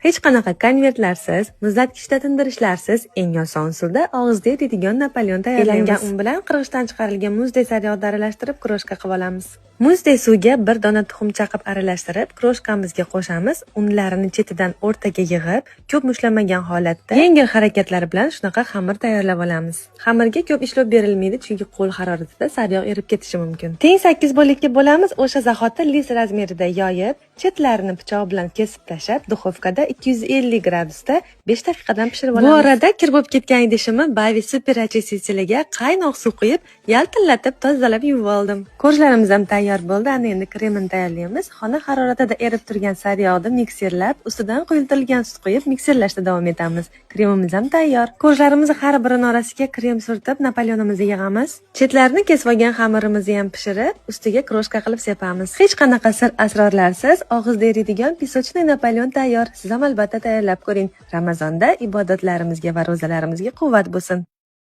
Hech qanaqa konvertlarsiz, muzlatgichda tindirishlarsiz eng oson usulda og'izda eriydigan Napoleon tayyorlaymiz. Elangan un bilan qirg'ichdan chiqarilgan muzday sariyog'da aralashtirib kroshka qilib olamiz. Muzday suvga bir dona tuxum chaqib aralashtirib, kroshkamizga qo'shamiz. Unlarini chetidan o'rtaga yig'ib, ko'p mushlamagan holatda yengil harakatlar bilan shunaqa xamir tayyorlab olamiz. Xamirga ko'p ishlov berilmaydi, chunki qo'l haroratida sariyog' erib ketishi mumkin. Teng 8 bo'lakka bo'lamiz. O'sha zahoti lis razmerida yoyib, chetlarini pichoq bilan kesib tashlab, duxovkada 250 gradusda 5 daqiqadan pishirib olamiz. Bu orada kir bo'lib ketgan idishimni Bavi super achisiga qaynoq suv quyib, yaltillatib tozalab yuvib oldim. Korjlarimiz ham tayyor bo'ldi. Ana endi kremini tayyorlaymiz. Xona haroratida erib turgan sariyog'ni mikserlab, ustidan quyiltirilgan sut quyib mikserlashda davom etamiz. Kremimiz ham tayyor. Korjlarimizni har birini orasiga krem surtib, Napoleonimizni yig'amiz. Chetlarini kesib olgan xamirimizni ham pishirib, ustiga kroshka qilib sepamiz. Hech qanaqa sir asrorlarsiz og'izda eriydigan pisochniy Napoleon tayyor. Siz ham albatta tayyorlab ko'ring. Ramazonda ibodatlarimizga va ro'zalarimizga quvvat bo'lsin.